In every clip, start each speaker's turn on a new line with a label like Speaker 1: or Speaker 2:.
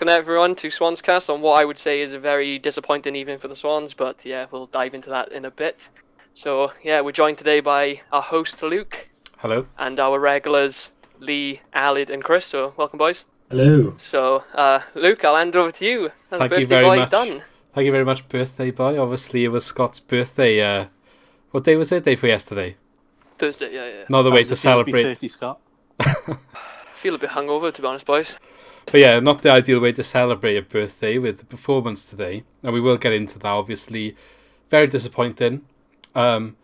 Speaker 1: welcome everyone to Swans Cast on what I would say is a very disappointing evening for the Swans, but yeah, we'll dive into that in a bit. So yeah, we're joined today by our host Luke.
Speaker 2: Hello.
Speaker 1: And our regulars Lee, Alid and Chris, so welcome boys.
Speaker 3: Hello.
Speaker 1: So Luke, I'll hand over to you.
Speaker 2: Thank you very much. Done. Thank you very much, birthday boy. Obviously it was Scott's birthday. What day was it? Day for yesterday?
Speaker 1: Thursday, yeah.
Speaker 2: Not the way to celebrate.
Speaker 4: 30, Scott.
Speaker 1: Feel a bit hungover, to be honest, boys.
Speaker 2: But yeah, not the ideal way to celebrate a birthday with the performance today. And we will get into that, obviously. Very disappointing. But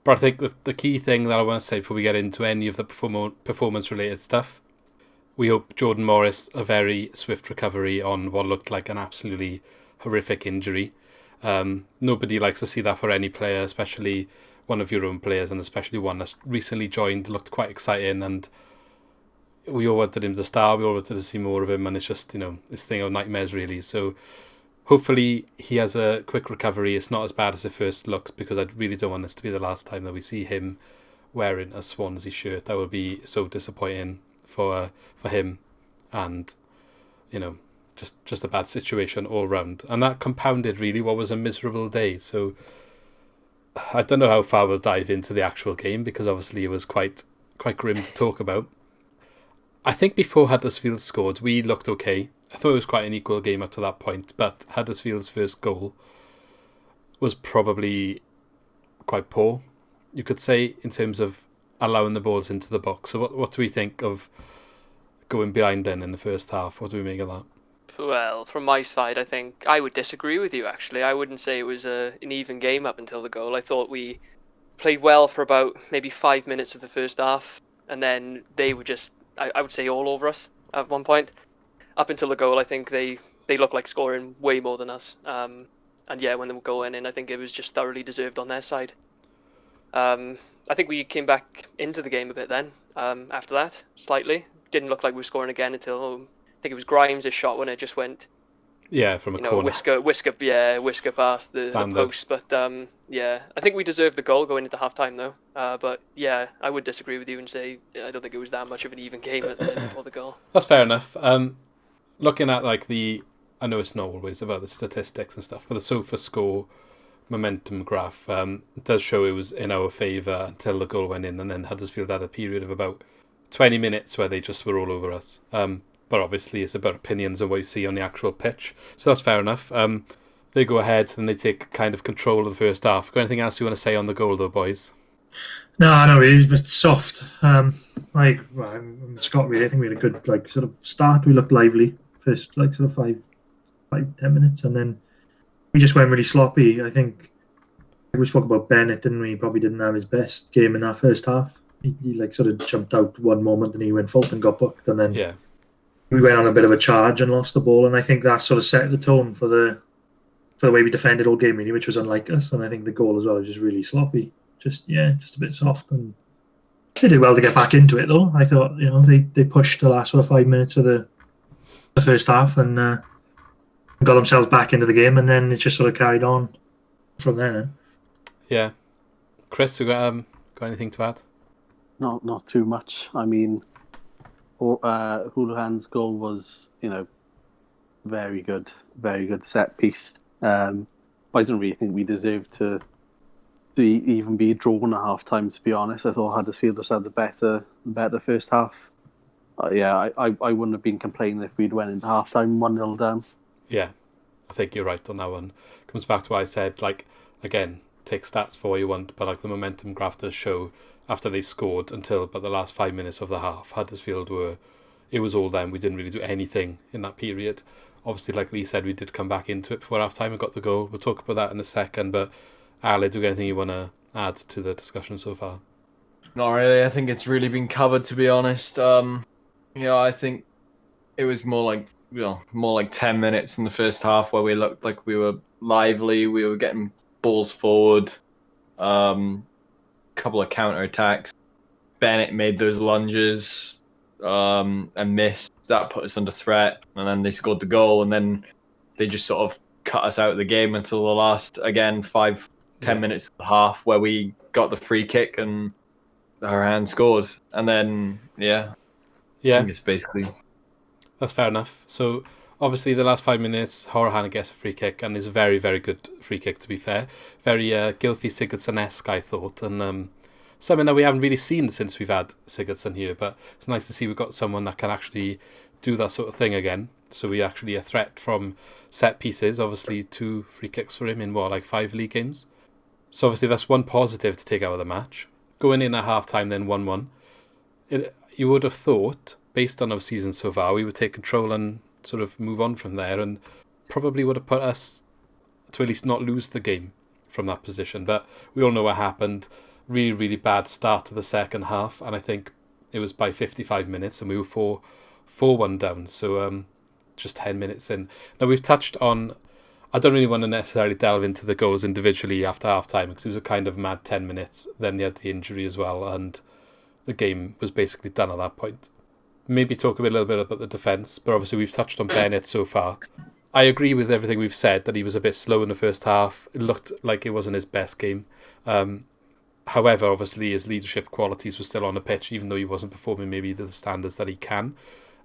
Speaker 2: I think the key thing that I want to say before we get into any of the performance-related stuff, we hope Jordan Morris a very swift recovery on what looked like an absolutely horrific injury. Nobody likes to see that for any player, especially one of your own players, and especially one that's recently joined, looked quite exciting, and we all wanted him to star, we all wanted to see more of him, and it's just, this thing of nightmares really. So hopefully he has a quick recovery. It's not as bad as it first looks, because I really don't want this to be the last time that we see him wearing a Swansea shirt. That would be so disappointing for him, and just a bad situation all round. And that compounded really what was a miserable day. So I don't know how far we'll dive into the actual game, because obviously it was quite grim to talk about. I think before Huddersfield scored, we looked okay. I thought it was quite an equal game up to that point, but Huddersfield's first goal was probably quite poor, you could say, in terms of allowing the balls into the box. So what do we think of going behind then in the first half? What do we make of that?
Speaker 1: Well, from my side, I think I would disagree with you, actually. I wouldn't say it was an even game up until the goal. I thought we played well for about maybe 5 minutes of the first half, and then they were just, I would say, all over us at one point. Up until the goal, I think they looked like scoring way more than us. And yeah, when they were going in, I think it was just thoroughly deserved on their side. I think we came back into the game a bit then, after that, slightly. Didn't look like we were scoring again until, I think it was Grimes' shot when it just went,
Speaker 2: from a corner.
Speaker 1: Whisker past the post. But yeah, I think we deserved the goal going into half-time though. But yeah, I would disagree with you and say I don't think it was that much of an even game before the goal.
Speaker 2: That's fair enough. Looking at I know it's not always about the statistics and stuff, but the SOFA score momentum graph it does show it was in our favour until the goal went in, and then Huddersfield had a period of about 20 minutes where they just were all over us. But obviously it's about opinions and what you see on the actual pitch, so that's fair enough. They go ahead and they take kind of control of the first half. Got anything else you want to say on the goal though, boys?
Speaker 3: No, it was a bit soft. I'm Scott, really. I think we had a good sort of start. We looked lively first sort of 5-10 minutes, and then we just went really sloppy. I think we spoke about Bennett, didn't we? He probably didn't have his best game in that first half. He sort of jumped out one moment and he went fault and got booked, and then we went on a bit of a charge and lost the ball. And I think that sort of set the tone for the way we defended all game, really, which was unlike us. And I think the goal as well was just really sloppy, just a bit soft. And they did well to get back into it, though. I thought they pushed the last sort of 5 minutes of the first half and got themselves back into the game, and then it just sort of carried on from there. Then.
Speaker 2: Yeah, Chris, you got anything to add?
Speaker 4: Not too much. I mean, Houlihan's goal was, very good set piece. I don't really think we deserved to even be drawn at half time, to be honest. I thought Huddersfield just had the better first half. I wouldn't have been complaining if we'd went into half time 1-0 down.
Speaker 2: Yeah, I think you're right on that one. Comes back to what I said, again, take stats for what you want, but the momentum graph does show after they scored until about the last 5 minutes of the half, Huddersfield it was all them. We didn't really do anything in that period. Obviously, like Lee said, we did come back into it before half time and got the goal. We'll talk about that in a second, but Ali, do you have anything you want to add to the discussion so far?
Speaker 5: Not really. I think it's really been covered, to be honest. I think it was more like 10 minutes in the first half where we looked like we were lively. We were getting balls forward. Couple of counter attacks. Bennett made those lunges and missed. That put us under threat, and then they scored the goal, and then they just sort of cut us out of the game until the last, again, 5-10 minutes of the half, where we got the free kick and our hand scored. And then, I think it's basically...
Speaker 2: That's fair enough. So Obviously, the last 5 minutes, Horahan gets a free kick, and it's a very, very good free kick, to be fair. Very Gylfi Sigurdsson-esque, I thought, and something that we haven't really seen since we've had Sigurdsson here, but it's nice to see we've got someone that can actually do that sort of thing again. So we actually a threat from set pieces, obviously 2 free kicks for him in, 5 league games. So obviously that's one positive to take out of the match. Going in at half-time, then 1-1. You would have thought, based on our season so far, we would take control and sort of move on from there, and probably would have put us to at least not lose the game from that position. But we all know what happened. Really, really bad start to the second half, and I think it was by 55 minutes, and we were 4-1 down. So just 10 minutes in. Now we've touched on. I don't really want to necessarily delve into the goals individually after half time because it was a kind of mad 10 minutes. Then they had the injury as well, and the game was basically done at that point. Maybe talk a little bit about the defence, but obviously we've touched on Bennett so far. I agree with everything we've said, that he was a bit slow in the first half. It looked like it wasn't his best game. However, obviously his leadership qualities were still on the pitch, even though he wasn't performing maybe to the standards that he can.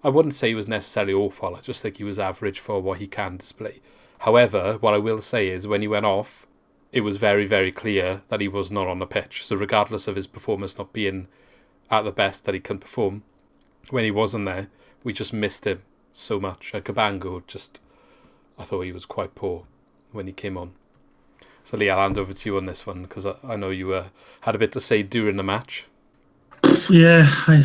Speaker 2: I wouldn't say he was necessarily awful. I just think he was average for what he can display. However, what I will say is when he went off, it was very, very clear that he was not on the pitch. So regardless of his performance not being at the best that he can perform, when he wasn't there, we just missed him so much. And Cabango I thought he was quite poor when he came on. So Lee, I'll hand over to you on this one because I know you had a bit to say during the match.
Speaker 3: Yeah, I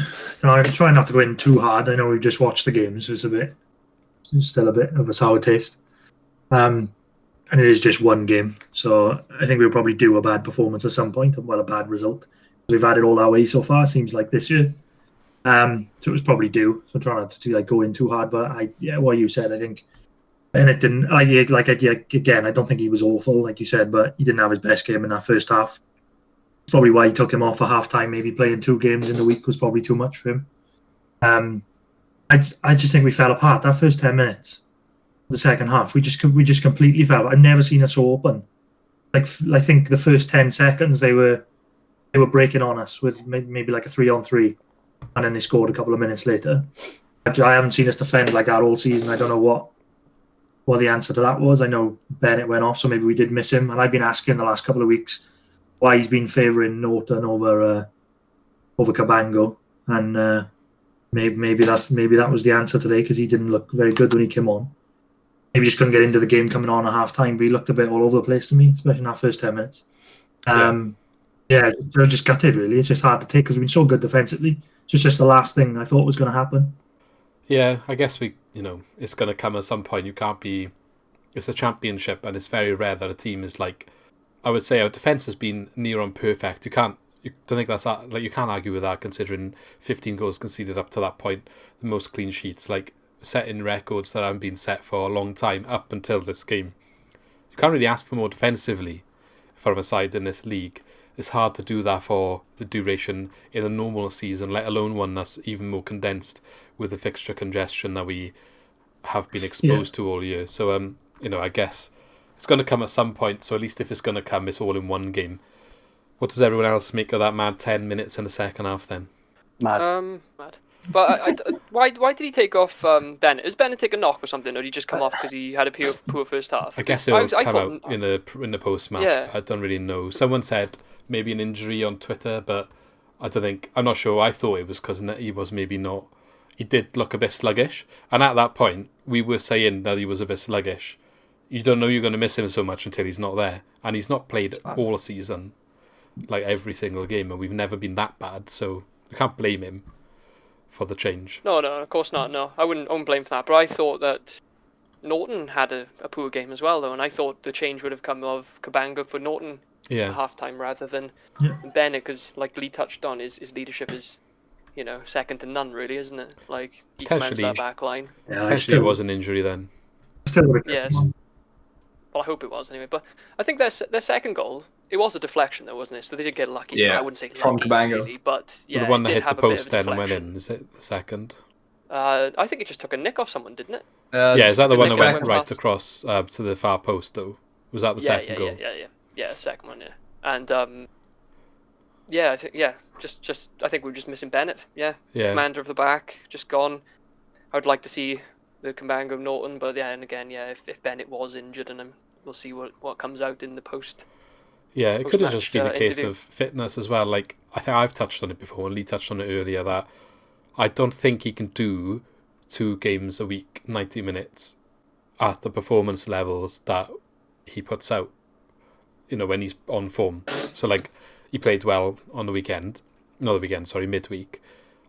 Speaker 3: try not to go in too hard. I know we've just watched the games, so it's still a bit of a sour taste. And it is just one game, so I think we'll probably do a bad performance at some point, a bad result. We've had it all our way so far, it seems like this year. So it was probably due. So try not to go in too hard, but what you said, I think, and it didn't. Again, I don't think he was awful, like you said, but he didn't have his best game in that first half. It's probably why he took him off for half time. Maybe playing 2 games in the week was probably too much for him. I just think we fell apart that first 10 minutes. The second half, we just completely fell. I've never seen us so open. Like I think the first 10 seconds they were breaking on us with maybe like a 3-on-3, and then they scored a couple of minutes later. I haven't seen us defend like that all season. I don't know what the answer to that was. I know Bennett went off, so maybe we did miss him. And I've been asking the last couple of weeks why he's been favouring Norton over Cabango, and maybe that was the answer today because he didn't look very good when he came on. Maybe he just couldn't get into the game coming on at half time, but he looked a bit all over the place to me, especially in that first 10 minutes. Yeah, they're just gutted, really. It's just hard to take because we've been so good defensively. It's just the last thing I thought was going to happen.
Speaker 2: Yeah, I guess it's going to come at some point. It's a championship, and it's very rare that a team is like, I would say our defence has been near on perfect. You can't argue with that considering 15 goals conceded up to that point, the most clean sheets, like setting records that haven't been set for a long time up until this game. You can't really ask for more defensively from a side in this league. It's hard to do that for the duration in a normal season, let alone one that's even more condensed with the fixture congestion that we have been exposed to all year. So, I guess it's going to come at some point. So at least if it's going to come, it's all in one game. What does everyone else make of that mad 10 minutes in the second half then?
Speaker 1: Mad. But why did he take off Bennett? Is Bennett take a knock or something, or did he just come off because he had a poor first half?
Speaker 2: I guess it'll come out in the post-match. Yeah. I don't really know. Someone said maybe an injury on Twitter, but I'm not sure. I thought it was because he was maybe not. He did look a bit sluggish, and at that point we were saying that he was a bit sluggish. You don't know you're going to miss him so much until he's not there, and he's not played all season, like every single game, and we've never been that bad, so you can't blame him for the change.
Speaker 1: No, of course not. No, I wouldn't blame for that. But I thought that Norton had a poor game as well, though, and I thought the change would have come of Cabango for Norton at half-time rather than Bennett, because like Lee touched on, his leadership is, second to none, really, isn't it? Like, he commands that back line.
Speaker 2: Yeah, potentially it was an injury then.
Speaker 1: Yes. Well, I hope it was anyway. But I think their second goal, it was a deflection though, wasn't it? So they did get lucky. Yeah. I wouldn't say lucky,
Speaker 5: from Cabango.
Speaker 1: Really, but yeah,
Speaker 2: the one that
Speaker 1: hit
Speaker 2: the post then and went in. Is it the second?
Speaker 1: I think it just took a nick off someone, didn't it?
Speaker 2: Is that the one that went right across to the far post though? Was that the second goal?
Speaker 1: Yeah, the second one. Yeah, and I think I think we're just missing Bennett. Yeah, commander of the back, just gone. I would like to see with Cabango Norton. But yeah, and again, yeah, if Bennett was injured, and we'll see what comes out in the post.
Speaker 2: Yeah, it could have
Speaker 1: Post-match,
Speaker 2: just been a case
Speaker 1: interview.
Speaker 2: of fitness as well. Like, I think I've touched on it before, and Lee touched on it earlier, that I don't think he can do 2 games a week, 90 minutes, at the performance levels that he puts out, when he's on form. So, like, he played well on the weekend. Not the weekend, sorry, midweek.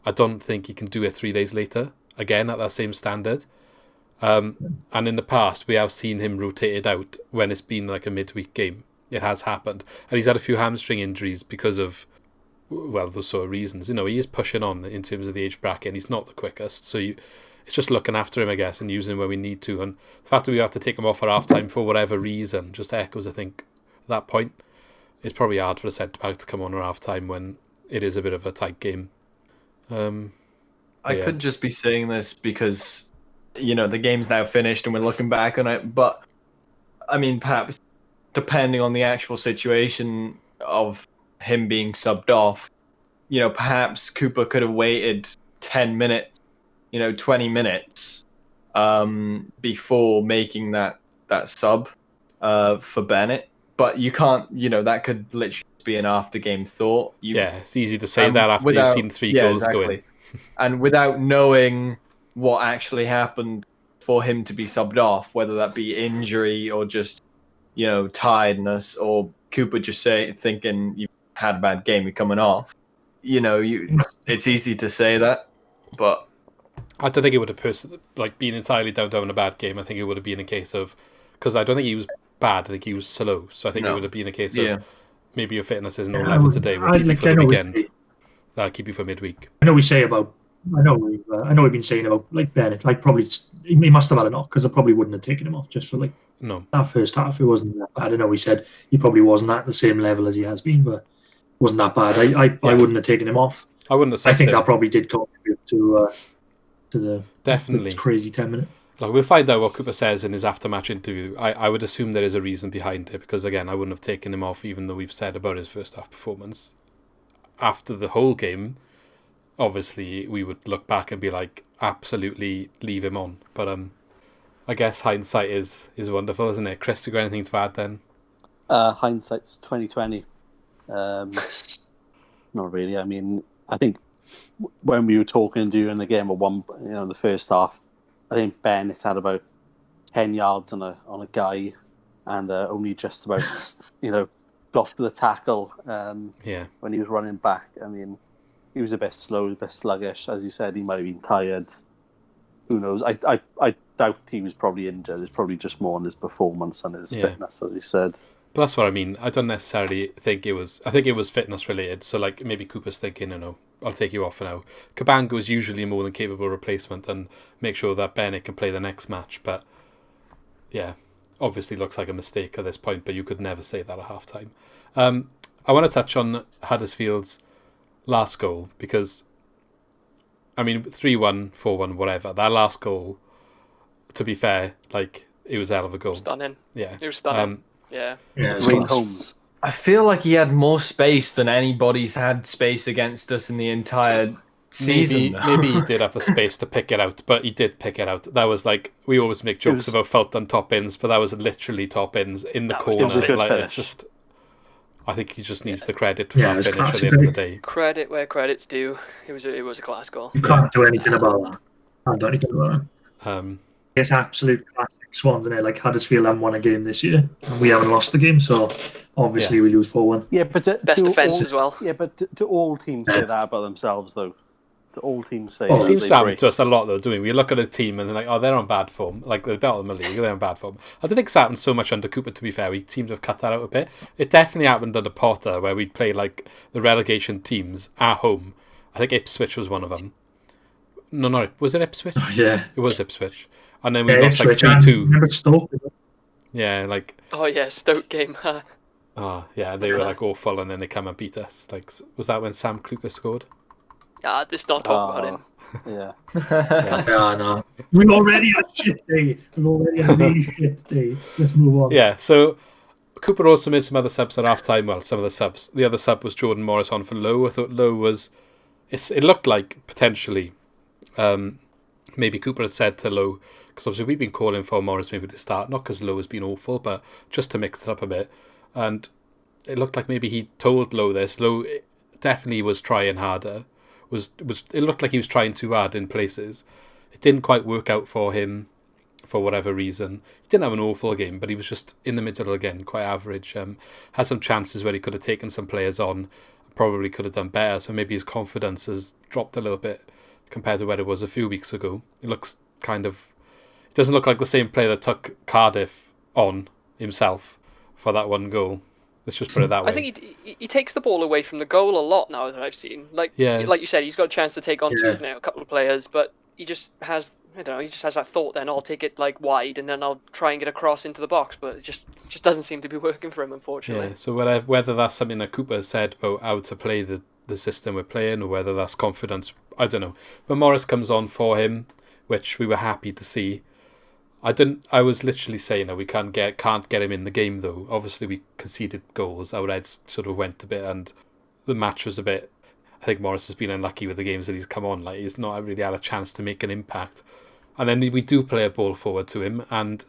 Speaker 2: I don't think he can do it 3 days later, again, at that same standard. And in the past, we have seen him rotated out when it's been like a midweek game. It has happened. And he's had a few hamstring injuries because of, well, those sort of reasons. He is pushing on in terms of the age bracket, and he's not the quickest. So it's just looking after him, I guess, and using him when we need to. And the fact that we have to take him off at half-time for whatever reason just echoes, I think, that point. It's probably hard for a centre-back to come on at half-time when it is a bit of a tight game.
Speaker 5: I could just be saying this because, the game's now finished and we're looking back on it. But, I mean, perhaps depending on the actual situation of him being subbed off, perhaps Cooper could have waited 10 minutes, 20 minutes before making that sub for Bennett. But you can't, that could literally be an after-game thought.
Speaker 2: It's easy to say that after you've seen 3 goals go in.
Speaker 5: And without knowing what actually happened for him to be subbed off, whether that be injury or just, tiredness, or Cooper just thinking you had a bad game, you're coming off. It's easy to say that, but
Speaker 2: I don't think it would have been entirely down to having a bad game. I think it would have been a case of, because I don't think he was bad. I think he was slow. So I think it would have been a case of maybe your fitness isn't on level today. We'll keep you for the weekend. Keep you for midweek.
Speaker 3: I know we've been saying about like Bennett, like probably he must have had a knock because I probably wouldn't have taken him off just for like that first half. It wasn't that bad. I know we said he probably wasn't at the same level as he has been, but it wasn't that bad. I wouldn't have taken him off.
Speaker 2: I wouldn't have.
Speaker 3: I think that probably did contribute to the
Speaker 2: definitely
Speaker 3: crazy 10 minutes.
Speaker 2: Like, we'll find out what Cooper says in his after-match interview. I would assume there is a reason behind it, because again, I wouldn't have taken him off, even though we've said about his first half performance. After the whole game, obviously we would look back and be like, absolutely leave him on. But I guess hindsight is wonderful, isn't it? Chris, you got anything to add then?
Speaker 4: Hindsight's 2020. Not really. I mean, I think when we were talking during the game of the first half, I think Bennett had about 10 yards on a guy, and only just about got to the tackle. When he was running back, I mean, he was a bit slow, a bit sluggish, as you said. He might have been tired. Who knows? I doubt he was probably injured. It's probably just more on his performance and his fitness, as you said.
Speaker 2: But that's what I mean. I don't necessarily think it was. I think it was fitness related. So like maybe Cooper's thinking, I'll take you off for now. Cabango is usually a more than capable replacement, and make sure that Bennett can play the next match. But yeah, obviously looks like a mistake at this point, but you could never say that at half-time. I want to touch on Huddersfield's last goal, because, I mean, 3-1, 4-1, whatever, that last goal, to be fair, like, it was a hell of a goal.
Speaker 1: Stunning.
Speaker 2: Yeah.
Speaker 1: It was stunning.
Speaker 4: Green Holmes.
Speaker 5: I feel like he had more space than anybody's had space against us in the entire season.
Speaker 2: Maybe he did have the space to pick it out, but he did pick it out. That was like, we always make jokes about Fulton top ins, but that was literally top ins in the corner. It's just, I think he just needs the credit for that finish at the end of the day.
Speaker 1: Credit where credit's due. It was a class goal.
Speaker 3: You can't do anything about that. Can't do anything about that. It's absolute classic Swans, isn't it? Like, Huddersfield haven't won a game this year, and we haven't lost the game, so obviously we lose 4-1.
Speaker 4: Yeah, but
Speaker 1: best defence as well.
Speaker 4: Yeah, but do all teams say that about themselves, though? Do all teams say
Speaker 2: it seems to happen to us a lot, though, doing we look at a team and they're like, they're on bad form. Like, they're better than the league, they're on bad form. I don't think it's happened so much under Cooper, to be fair. We seem to have cut that out a bit. It definitely happened under Potter, where we'd play, like, the relegation teams at home. I think Ipswich was one of them. No, was it Ipswich?
Speaker 3: Yeah.
Speaker 2: It was Ipswich. And then we lost, like, 3-2.
Speaker 3: Stoke.
Speaker 2: Yeah, like...
Speaker 1: Oh, yeah, Stoke game.
Speaker 2: They were, like, awful, and then they come and beat us. Like, was that when Sam Kluker scored?
Speaker 1: Let's not talk about him.
Speaker 4: Yeah.
Speaker 3: No. We're already at shit day. We're already at really shit day. Let's move on.
Speaker 2: Yeah, so Cooper also made some other subs at half-time. Well, some of the subs. The other sub was Jordan Morris on for Lowe. I thought Lowe was... It looked like, potentially, maybe Cooper had said to Lowe, because obviously we've been calling for Morris maybe to start, not because Lowe has been awful, but just to mix it up a bit. And it looked like maybe he told Lowe this. Lowe definitely was trying harder. It looked like he was trying too hard in places. It didn't quite work out for him for whatever reason. He didn't have an awful game, but he was just in the middle again, quite average. Had some chances where he could have taken some players on, probably could have done better, so maybe his confidence has dropped a little bit compared to where it was a few weeks ago. It doesn't look like the same player that took Cardiff on himself for that one goal. Let's just put it that way.
Speaker 1: I think he takes the ball away from the goal a lot now that I've seen. Like you said, he's got a chance to take on a couple of players, but he just has that thought then, I'll take it like wide and then I'll try and get across into the box, but it just doesn't seem to be working for him, unfortunately.
Speaker 2: Yeah, so whether that's something that Cooper said about how to play the system we're playing, or whether that's confidence, I don't know. But Morris comes on for him, which we were happy to see. I was literally saying that we can't get him in the game though. Obviously we conceded goals. Our heads sort of went a bit, and the match was a bit. I think Morris has been unlucky with the games that he's come on. Like, he's not really had a chance to make an impact. And then we do play a ball forward to him, and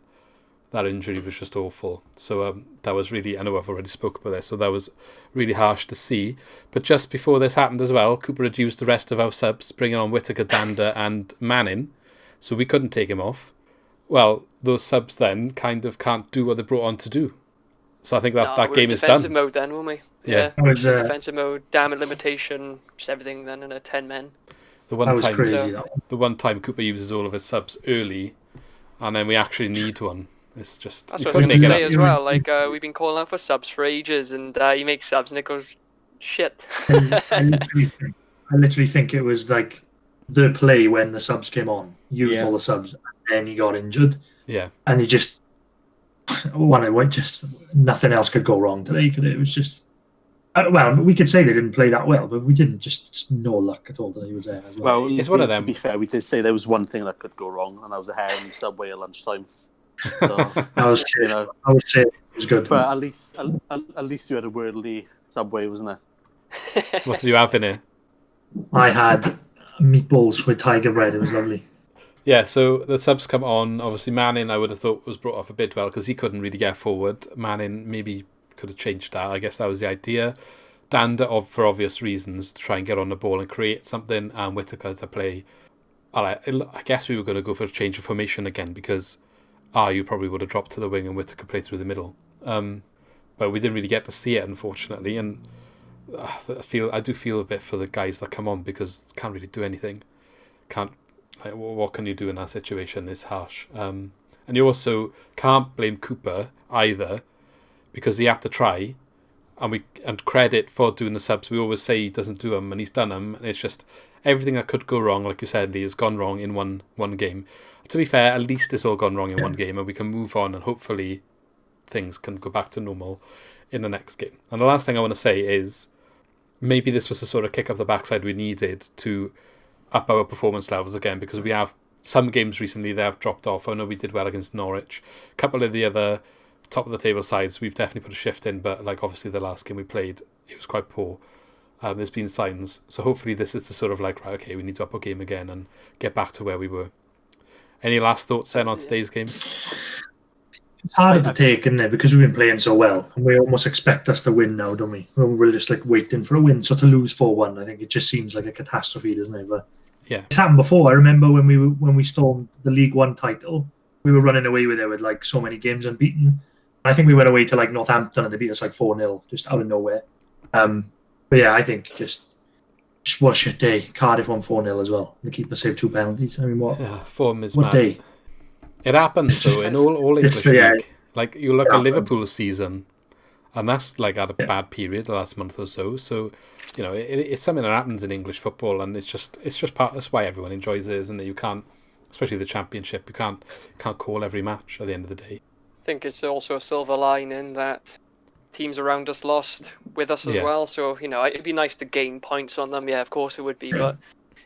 Speaker 2: that injury was just awful. So that was really, I know I've already spoke about this, so that was really harsh to see. But just before this happened as well, Cooper had used the rest of our subs, bringing on Whittaker, Danda and Manning, so we couldn't take him off. Well, those subs then kind of can't do what they're brought on to do. So I think that game is done.
Speaker 1: Defensive mode then, won't we?
Speaker 2: Yeah.
Speaker 1: Defensive mode, damage limitation, just everything then in a 10 men.
Speaker 2: The one time Cooper uses all of his subs early, and then we actually need one. It's just...
Speaker 1: That's what I was going to say as well. Like, we've been calling out for subs for ages, and he makes subs, and it goes, shit.
Speaker 3: I literally think it was like the play when the subs came on, used all the subs, and then he got injured.
Speaker 2: Yeah.
Speaker 3: And he just... nothing else could go wrong today, could it? It was just... well, we could say they didn't play that well, but we didn't. Just no luck at all that he was there as well.
Speaker 4: Well,
Speaker 2: it's one of them.
Speaker 4: To be fair, we did say there was one thing that could go wrong, and that was a hair in the subway at lunchtime. So,
Speaker 3: I was saying it was good.
Speaker 4: But at least you had a worldly subway, wasn't it?
Speaker 2: What did you have in it?
Speaker 3: I had meatballs with tiger bread. It was lovely.
Speaker 2: Yeah, so the subs come on. Obviously, Manning, I would have thought, was brought off a bit well because he couldn't really get forward. Manning maybe could have changed that. I guess that was the idea. Danda, for obvious reasons, to try and get on the ball and create something, and Whittaker to play. I guess we were going to go for a change of formation again because you probably would have dropped to the wing and Whittaker played through the middle. But we didn't really get to see it, unfortunately. And I do feel a bit for the guys that come on because can't really do anything. What can you do in that situation? It's harsh. And you also can't blame Cooper either, because he had to try, and credit for doing the subs. We always say he doesn't do them, and he's done them. And it's just everything that could go wrong, like you said, Lee, has gone wrong in one game. To be fair, at least it's all gone wrong in one game, and we can move on, and hopefully things can go back to normal in the next game. And the last thing I want to say is maybe this was the sort of kick up the backside we needed to up our performance levels again, because we have some games recently that have dropped off. I know we did well against Norwich. A couple of the other top of the table sides, we've definitely put a shift in, but like obviously the last game we played, it was quite poor. There's been signs, so hopefully this is the sort of like, right, okay, we need to up our game again and get back to where we were. Any last thoughts then on today's game?
Speaker 3: It's harder to take, isn't it? Because we've been playing so well, and we almost expect us to win now, don't we? We're just like waiting for a win, so to lose 4-1, I think it just seems like a catastrophe, doesn't it? But
Speaker 2: yeah,
Speaker 3: it's happened before. I remember when we stormed the League One title, we were running away with it with like so many games unbeaten. I think we went away to like Northampton and they beat us like 4-0 just out of nowhere. But yeah, I think just what a shit day. Cardiff won 4-0 as well. The keeper saved 2 penalties. I mean, what?
Speaker 2: Yeah, form is
Speaker 3: what
Speaker 2: mad.
Speaker 3: Day?
Speaker 2: It happens though in all English league. Like you look at Liverpool's season, and that's like had a bad period the last month or so. So you know it's something that happens in English football, and it's just part. That's why everyone enjoys it, isn't it? You can't, especially the Championship, you can't call every match at the end of the day.
Speaker 1: I think it's also a silver lining that teams around us lost with us as well. So you know it'd be nice to gain points on them. Yeah, of course it would be, but.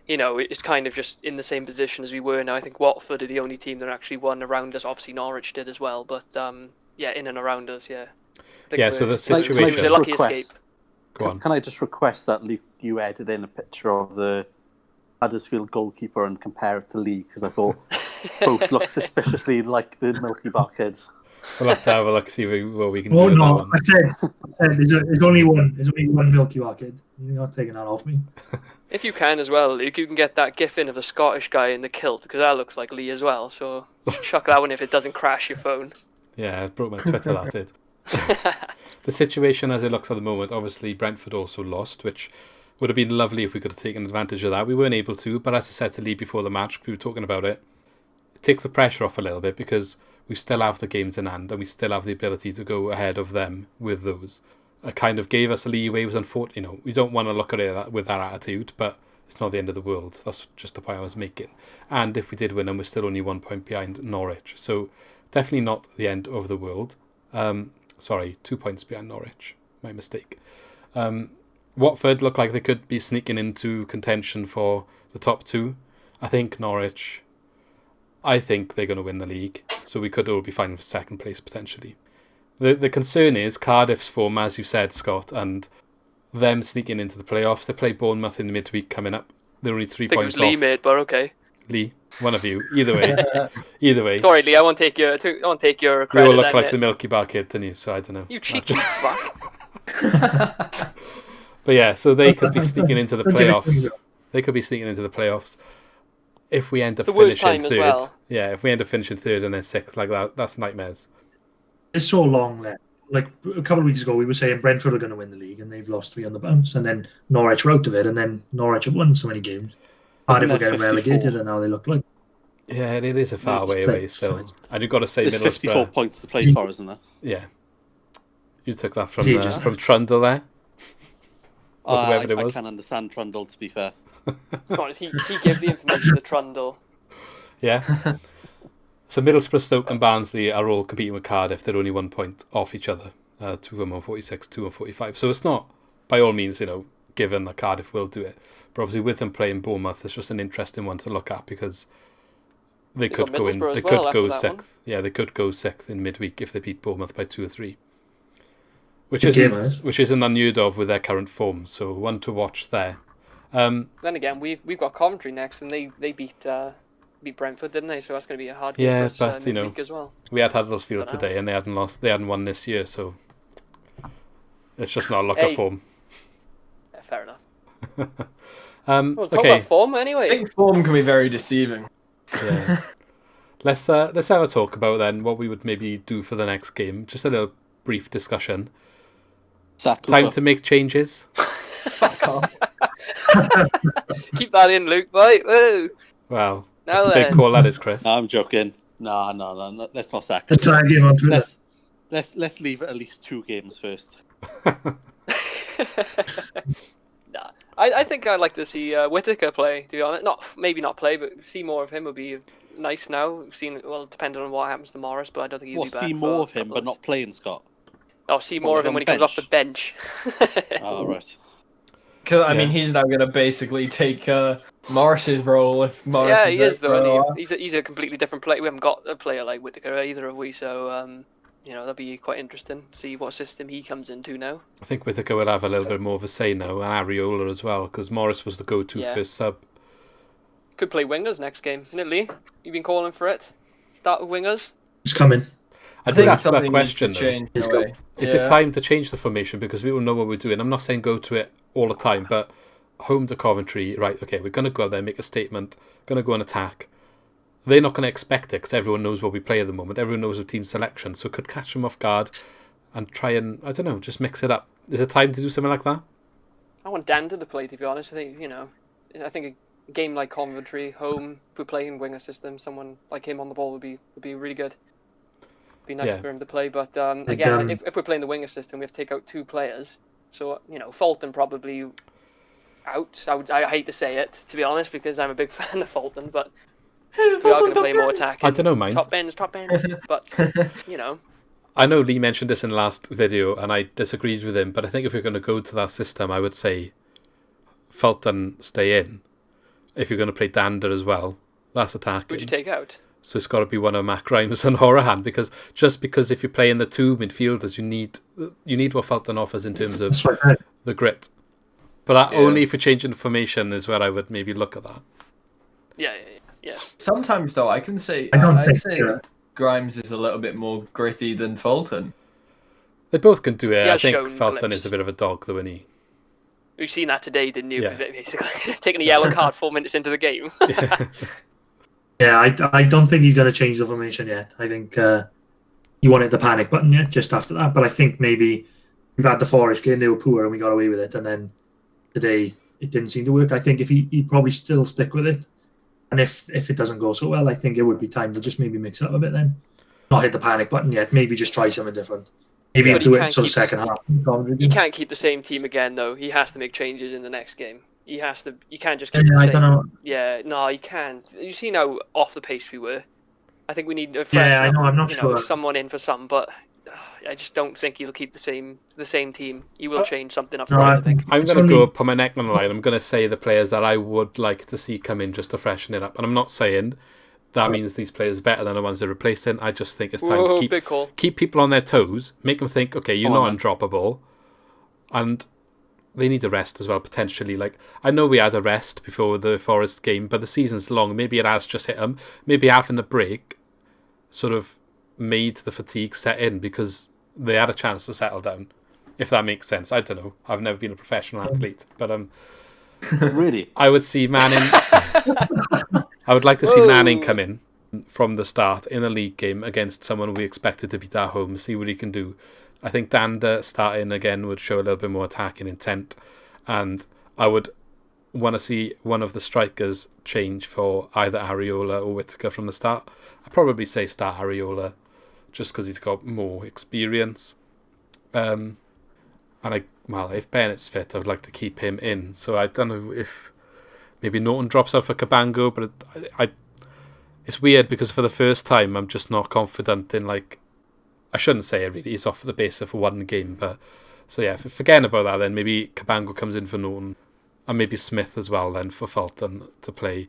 Speaker 1: You know, it's kind of just in the same position as we were now. I think Watford are the only team that actually won around us. Obviously, Norwich did as well, but in and around us, yeah.
Speaker 2: So the situation...
Speaker 1: It was a lucky escape.
Speaker 2: Go on.
Speaker 4: Can I just request that you edit in a picture of the Huddersfield goalkeeper and compare it to Lee, because I thought both look suspiciously like the Milky Bar kids.
Speaker 2: We'll have to have a look, see what we can
Speaker 3: Oh
Speaker 2: do with that
Speaker 3: no!
Speaker 2: one.
Speaker 3: I said there's only one. There's only one Milky Bar kid. You're not taking that off me.
Speaker 1: If you can as well, Luke, you can get that gif in of the Scottish guy in the kilt, because that looks like Lee as well. So chuck that one if it doesn't crash your phone.
Speaker 2: Yeah, I broke my Twitter, that did. The situation as it looks at the moment, obviously Brentford also lost, which would have been lovely if we could have taken advantage of that. We weren't able to, but as I said to Lee before the match, we were talking about it, it takes the pressure off a little bit because we still have the games in hand and we still have the ability to go ahead of them with those. It kind of gave us a leeway. It was unfortunate, we don't want to look at it with that attitude, but it's not the end of the world. That's just the point I was making. And if we did win, and we're still only 1 point behind Norwich, so definitely not the end of the world. 2 points behind Norwich. My mistake. Watford look like they could be sneaking into contention for the top two. I think Norwich, I think they're going to win the league, so we could all be fighting for second place potentially. The concern is Cardiff's form, as you said, Scott, and them sneaking into the playoffs. They play Bournemouth in the midweek coming up. They're only 3 points off.
Speaker 1: I think it was Lee, mate, but okay.
Speaker 2: Lee, one of you. Either way.
Speaker 1: Sorry, Lee, I won't take your credit.
Speaker 2: You all look like the Milky Bar kid, don't you? So I don't know.
Speaker 1: You cheeky fuck.
Speaker 2: But yeah, so they could be sneaking into the playoffs. If we end up finishing third. Well. Yeah, if we end up finishing third and then sixth like that, that's nightmares.
Speaker 3: It's so long left. Like a couple of weeks ago, we were saying Brentford are going to win the league, and they've lost 3 on the bounce, and then Norwich were out of it, and then Norwich have won so many games. Cardiff were getting relegated, and now they look like.
Speaker 2: Yeah, it is a far way away still. And you've got to say
Speaker 4: there's 54 points to play for, isn't there?
Speaker 2: Yeah. You took that from Trundle there?
Speaker 4: I can understand Trundle, to be fair.
Speaker 1: He gave the information to Trundle.
Speaker 2: Yeah. So Middlesbrough, Stoke and Barnsley are all competing with Cardiff. They're only 1 point off each other. 2 of them on 46, 2 on 45. So it's not, by all means, given that Cardiff will do it. But obviously with them playing Bournemouth, it's just an interesting one to look at because they could go in. They could go sixth. Yeah, they could go sixth in midweek if they beat Bournemouth by 2 or 3. Which isn't unheard of with their current form. So one to watch there.
Speaker 1: Then again, we've got Coventry next, and they beat Brentford, didn't they? So that's going to be a hard game for us midweek as well.
Speaker 2: We had Huddersfield today, and they hadn't lost. They hadn't won this year, so it's just not a look at form.
Speaker 1: Yeah, fair enough.
Speaker 2: Talk
Speaker 1: about form anyway.
Speaker 5: I think form can be very deceiving.
Speaker 2: Yeah. Let's have a talk about then what we would maybe do for the next game. Just a little brief discussion. Time to make changes.
Speaker 5: Fuck off.
Speaker 1: Keep that in, Luke. Right? Woo.
Speaker 2: Well, that's a big call, that is, Chris.
Speaker 4: No, I'm joking. No. Let's not sack.
Speaker 3: Let's try a game on Twitter.
Speaker 4: Let's leave it at least 2 games first.
Speaker 1: Nah, I think I'd like to see Whittaker play. To be honest, maybe not play, but see more of him would be nice. Now we've seen, depending on what happens to Morris, but I don't think he'll be back.
Speaker 4: See more of him, but not playing, Scott.
Speaker 1: Oh, see more of him when he comes off the bench.
Speaker 4: Oh, right.
Speaker 5: Because I mean, he's now going to basically take Morris's role if Morris.
Speaker 1: Yeah, he is though. He's a completely different player. We haven't got a player like Whittaker either, have we? So that'll be quite interesting to see what system he comes into now.
Speaker 2: I think Whittaker will have a little bit more of a say now, and Areola as well, because Morris was the go-to first sub.
Speaker 1: Could play wingers next game, isn't it, Lee? You've been calling for it. Start with wingers.
Speaker 3: It's coming.
Speaker 2: I think that's that question.
Speaker 5: Is
Speaker 2: it time to change the formation because we will know what we're doing? I'm not saying go to it all the time, but home to Coventry, right? Okay, we're going to go out there, make a statement, going to go and attack. They're not going to expect it because everyone knows what we play at the moment. Everyone knows the team selection, so it could catch them off guard and try and, I don't know, just mix it up. Is it time to do something like that?
Speaker 1: I want Dander to play, to be honest. I think a game like Coventry, home, if we're playing winger system, someone like him on the ball would be really good. Be nice for him to play, but again, if we're playing the winger system, we have to take out 2 players. So Fulton probably out. I hate to say it, to be honest, because I'm a big fan of Fulton, but we are going to play more attacking.
Speaker 2: I don't know, mind.
Speaker 1: Top ends, but
Speaker 2: I know Lee mentioned this in the last video, and I disagreed with him, but I think if we're going to go to that system, I would say Fulton stay in. If you're going to play Dander as well, that's attacking.
Speaker 1: Would you take out?
Speaker 2: So it's got to be one of Mac Grimes and Horahan because if you're playing the 2 midfielders, you need what Fulton offers in terms of the grit. But only for changing the formation is where I would maybe look at that.
Speaker 1: Yeah.
Speaker 5: Sometimes though, I can say
Speaker 3: I'd
Speaker 5: say that Grimes is a little bit more gritty than Fulton.
Speaker 2: They both can do it.
Speaker 1: He
Speaker 2: I
Speaker 1: has
Speaker 2: think
Speaker 1: shown
Speaker 2: Felton
Speaker 1: glimpse.
Speaker 2: is a bit of a dog, though, isn't he?
Speaker 1: You've seen that today, didn't you?
Speaker 2: Yeah.
Speaker 1: Basically, taking a yellow card 4 minutes into the game.
Speaker 3: Yeah, I don't think he's going to change the formation yet. I think he wanted the panic button yet just after that. But I think maybe we've had the Forest game, they were poor and we got away with it. And then today it didn't seem to work. I think if he'd probably still stick with it. And if it doesn't go so well, I think it would be time to just maybe mix it up a bit then. Not hit the panic button yet. Maybe just try something different. Maybe
Speaker 1: But
Speaker 3: do
Speaker 1: he
Speaker 3: it
Speaker 1: can't
Speaker 3: sort of
Speaker 1: keep
Speaker 3: second half.
Speaker 1: He can't keep the same team again, though. He has to make changes in the next game. He has to. You can't just keep the
Speaker 3: I
Speaker 1: same.
Speaker 3: don't know.
Speaker 1: Yeah, no, he can't. You see how off the pace we were. I think we need a fresh.
Speaker 3: Yeah, I know. I'm not sure.
Speaker 1: Someone in for some, but I just don't think he'll keep the same team. He will change something up
Speaker 3: No,
Speaker 1: front. I think.
Speaker 2: I'm
Speaker 3: It's
Speaker 2: going to
Speaker 3: only-
Speaker 2: go put my neck on the line. I'm going to say the players that I would like to see come in just to freshen it up. And I'm not saying that means these players are better than the ones they're replacing. I just think it's time
Speaker 1: Whoa,
Speaker 2: to
Speaker 1: big call.
Speaker 2: keep people on their toes, make them think, okay, you're not undroppable. And they need a rest as well, potentially. Like, I know we had a rest before the Forest game, but the season's long. Maybe it has just hit them. Maybe having a break sort of made the fatigue set in because they had a chance to settle down, if that makes sense. I don't know. I've never been a professional athlete, but
Speaker 4: Really?
Speaker 2: I would see Manning. I would like to see Manning come in from the start in a league game against someone we expected to beat at home, see what he can do. I think Danda starting again would show a little bit more attacking intent, and I would want to see one of the strikers change for either Areola or Whittaker from the start. I'd probably say start Areola just because he's got more experience. And if Bennett's fit, I would like to keep him in. So I don't know if maybe Norton drops out for Cabango, but it's weird because for the first time I'm just not confident in, like, I shouldn't say it really, he's off the base of one game, but so yeah, forgetting about that then maybe Cabango comes in for Norton and maybe Smith as well then for Fulton to play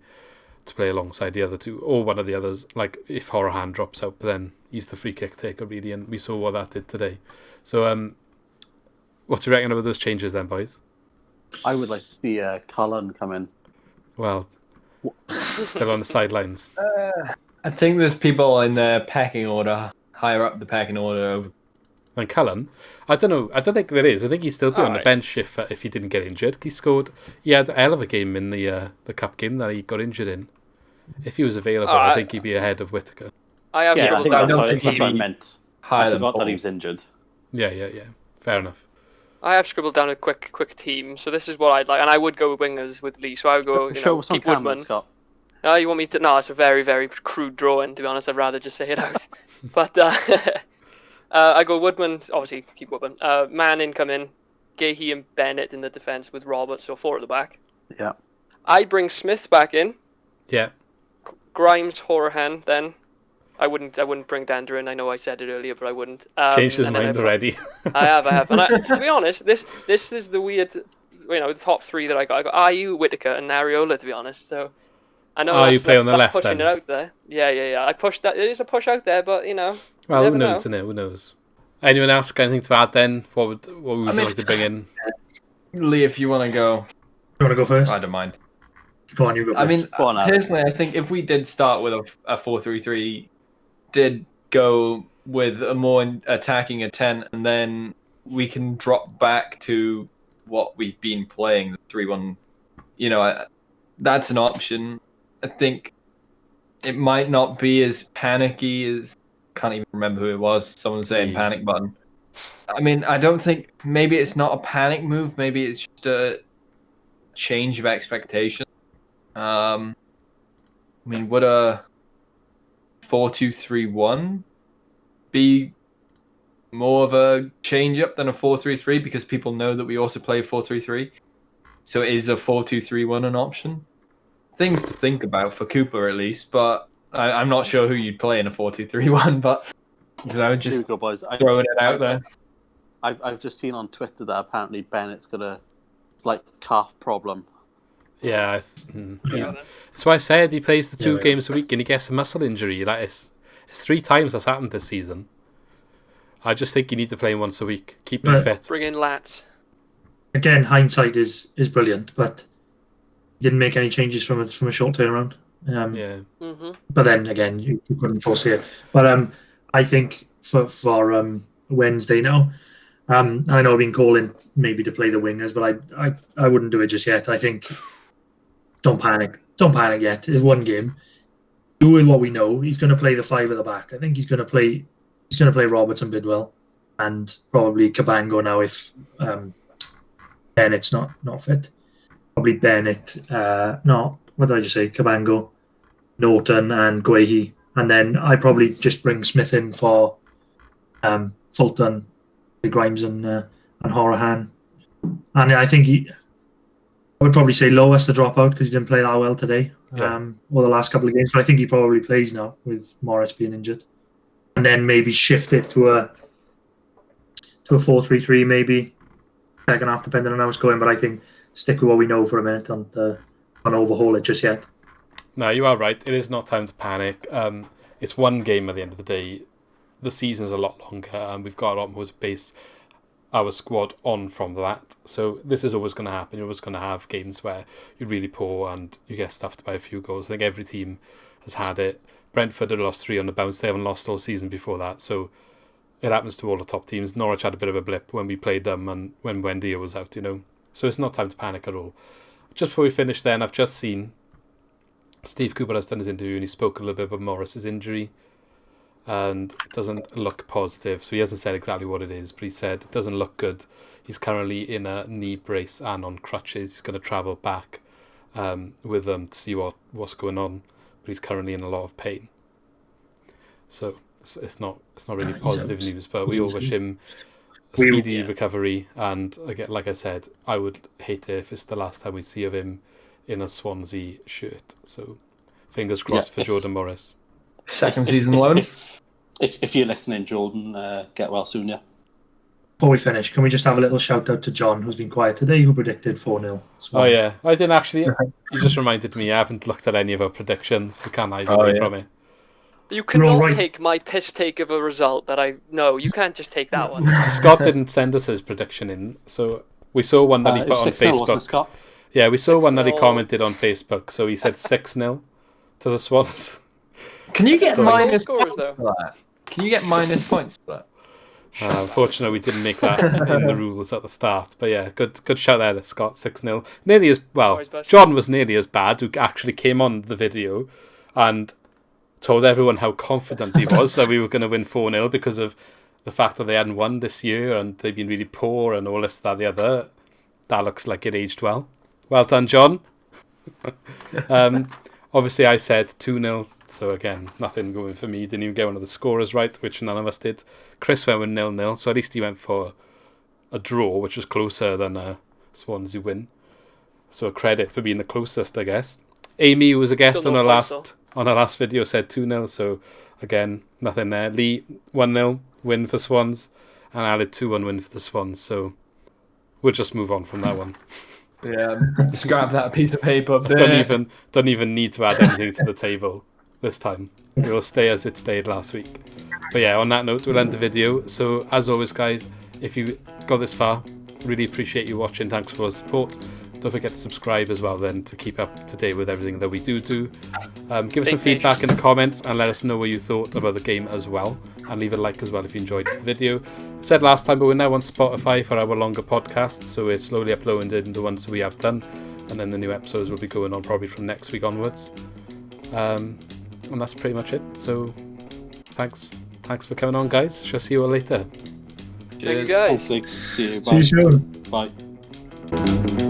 Speaker 2: alongside the other two, or one of the others, like if Horahan drops out, but then he's the free kick taker really, and we saw what that did today. So what do you reckon about those changes then, boys?
Speaker 4: I would like to see Cullen come in.
Speaker 2: Well, still on the sidelines.
Speaker 5: I think there's people in the pecking order, higher up the pecking order.
Speaker 2: And Cullen, I don't know. I don't think there is. I think he'd still be on the
Speaker 5: Alright.
Speaker 2: bench if he didn't get injured. He had a hell of a game in the cup game that he got injured in. If he was available, I think he'd be ahead of Whittaker.
Speaker 1: I have
Speaker 4: Yeah, I
Speaker 1: scribbled
Speaker 4: think
Speaker 1: down.
Speaker 4: that's what I meant.
Speaker 5: Higher
Speaker 4: I
Speaker 5: than
Speaker 4: forgot that
Speaker 5: Paul.
Speaker 4: he was injured.
Speaker 2: Yeah. Fair enough.
Speaker 1: I have scribbled down a quick team. So this is what I'd like, and I would go with wingers with Lee. So I would go.
Speaker 4: Show us some
Speaker 1: keep
Speaker 4: cameras,
Speaker 1: Woodman.
Speaker 4: Scott.
Speaker 1: You want me to? No, it's a very, very crude drawing. To be honest, I'd rather just say it out. But I go Woodman. Obviously, keep Woodman. Manning come in. Gahey and Bennett in the defence with Roberts, so 4 at the back.
Speaker 4: Yeah.
Speaker 1: I'd bring Smith back in.
Speaker 2: Yeah.
Speaker 1: Grimes, Horahan. Then I wouldn't bring Dander in. I know I said it earlier, but I wouldn't.
Speaker 2: Changed his
Speaker 1: and then
Speaker 2: mind already.
Speaker 1: I have. And to be honest, this is the weird, the top 3 that I got. I got Ayew, Whittaker, and Areola. To be honest, so I know
Speaker 2: you play on the left
Speaker 1: pushing
Speaker 2: then?
Speaker 1: it out there. Yeah. I pushed that. It is a push out there, but
Speaker 2: Well,
Speaker 1: you
Speaker 2: who
Speaker 1: never
Speaker 2: knows,
Speaker 1: know.
Speaker 2: isn't it? Who knows? Anyone else got anything to add then? What would you like to bring in?
Speaker 5: Lee, if you want to go,
Speaker 3: You want to go first?
Speaker 5: I don't mind.
Speaker 3: Go on, you go first.
Speaker 5: I mean,
Speaker 4: Go on, Alex.
Speaker 5: personally, I think if we did start with a 4-3-3, did go with a more attacking intent, and then we can drop back to what we've been playing, the 3-1. That's an option. I think it might not be as panicky as. Can't even remember who it was. Someone saying panic button. I mean, I don't think maybe it's not a panic move. Maybe it's just a change of expectation. I mean, would a 4-2-3-1 be more of a change up than a 4-3-3 because people know that we also play 4-3-3? So is a 4-2-3-1 an option? Things to think about for Cooper at least, but I'm not sure who you'd play in a 4-2-3-1, but
Speaker 4: Here we
Speaker 5: just
Speaker 4: go, boys.
Speaker 5: throwing it out there.
Speaker 4: I've just seen on Twitter that apparently Bennett's got a slight calf problem.
Speaker 2: Yeah, that's why I said he plays the 2
Speaker 3: Yeah.
Speaker 2: games a week and he gets a muscle injury. Like it's 3 times that's happened this season. I just think you need to play him once a week. Keep him
Speaker 3: But-
Speaker 2: fit.
Speaker 1: Bring in Lats.
Speaker 3: again, hindsight is brilliant, but he didn't make any changes from a short turnaround.
Speaker 2: Yeah.
Speaker 1: Mm-hmm.
Speaker 3: But then again, you couldn't foresee it. But I think for Wednesday now, and I know I've been calling maybe to play the wingers, but I wouldn't do it just yet. I think don't panic yet. It's one game. Do with what we know. He's going to play the five at the back. I think he's going to play Roberts and Bidwell, and probably Cabango now if Bennett's not fit. Probably Bennett. No, what did I just say? Cabango, Norton, and Guehi, and then I probably just bring Smith in for Fulton, Grimes, and Horahan. And I think I would probably say Lois to drop out because he didn't play that well today, or the last couple of games. But I think he probably plays now with Morris being injured, and then maybe shift it to a 4-3-3 maybe second half, depending on how it's going. But I think stick with what we know for a minute and overhaul it just yet.
Speaker 2: No, you are right. It is not time to panic. It's one game at the end of the day. The season is a lot longer, and we've got a lot more to base our squad on from that. So this is always going to happen. You're always going to have games where you're really poor and you get stuffed by a few goals. I think every team has had it. Brentford had lost 3 on the bounce. They haven't lost all season before that. So it happens to all the top teams. Norwich had a bit of a blip when we played them and when Wendy was out, So it's not time to panic at all. Just before we finish then, I've just seen Steve Cooper has done his interview and he spoke a little bit about Morris's injury. And it doesn't look positive. So he hasn't said exactly what it is, but he said it doesn't look good. He's currently in a knee brace and on crutches. He's going to travel back with them to see what's going on, but he's currently in a lot of pain. So it's not really positive news, but we all wish him a speedy recovery. And again, like I said, I would hate it if it's the last time we see of him in a Swansea shirt. So fingers crossed for Jordan Morris.
Speaker 5: Second season loan.
Speaker 4: If you're listening, Jordan, get well soon, yeah.
Speaker 3: Before we finish, can we just have a little shout out to John, who's been quiet today, who predicted 4-0?
Speaker 2: Oh, yeah. I didn't actually. You just reminded me. I haven't looked at any of our predictions. We can't hide away from it.
Speaker 1: You cannot take my piss take of a result that I... No, you can't just take that one.
Speaker 2: Scott didn't send us his prediction in, so we saw one that he put on Facebook.
Speaker 4: Wasn't it, Scott?
Speaker 2: Yeah, we saw one that he commented on Facebook, so he said 6-0 to the Swans.
Speaker 5: Can you get minus
Speaker 1: points for
Speaker 5: that? Can you get minus points for that?
Speaker 2: Unfortunately, we didn't make that in the rules at the start. But yeah, good shout there, Scott. 6-0. Nearly as well. John was nearly as bad, who actually came on the video and told everyone how confident he was that we were going to win 4-0 because of the fact that they hadn't won this year and they've been really poor and all this, that, the other. That looks like it aged well. Well done, John. Obviously, I said 2-0. So again, nothing going for me. Didn't even get one of the scorers right, which none of us did. Chris went with 0-0, so at least he went for a draw, which was closer than a Swansea win. So a credit for being the closest, I guess. Amy, who was a guest on our last video, said 2-0. So again, nothing there. Lee 1-0 win for Swans, and I did 2-1 win for the Swans. So we'll just move on from that one.
Speaker 5: Yeah, scrap that piece of paper up there.
Speaker 2: Don't even need to add anything to the table this time. It will stay as it stayed last week. But yeah, on that note, we'll end the video. So as always, guys, if you got this far, really appreciate you watching. Thanks for the support. Don't forget to subscribe as well then to keep up to date with everything that we do. Give us some feedback in the comments and let us know what you thought about the game as well. And leave a like as well if you enjoyed the video. I said last time, but we're now on Spotify for our longer podcasts, so we're slowly uploading the ones we have done, and then the new episodes will be going on probably from next week onwards. And that's pretty much it. So thanks for coming on, guys. Shall see you all later.
Speaker 1: Thank you, guys.
Speaker 4: Thanks, Luke. See you. Bye.
Speaker 3: See you soon.
Speaker 4: Bye.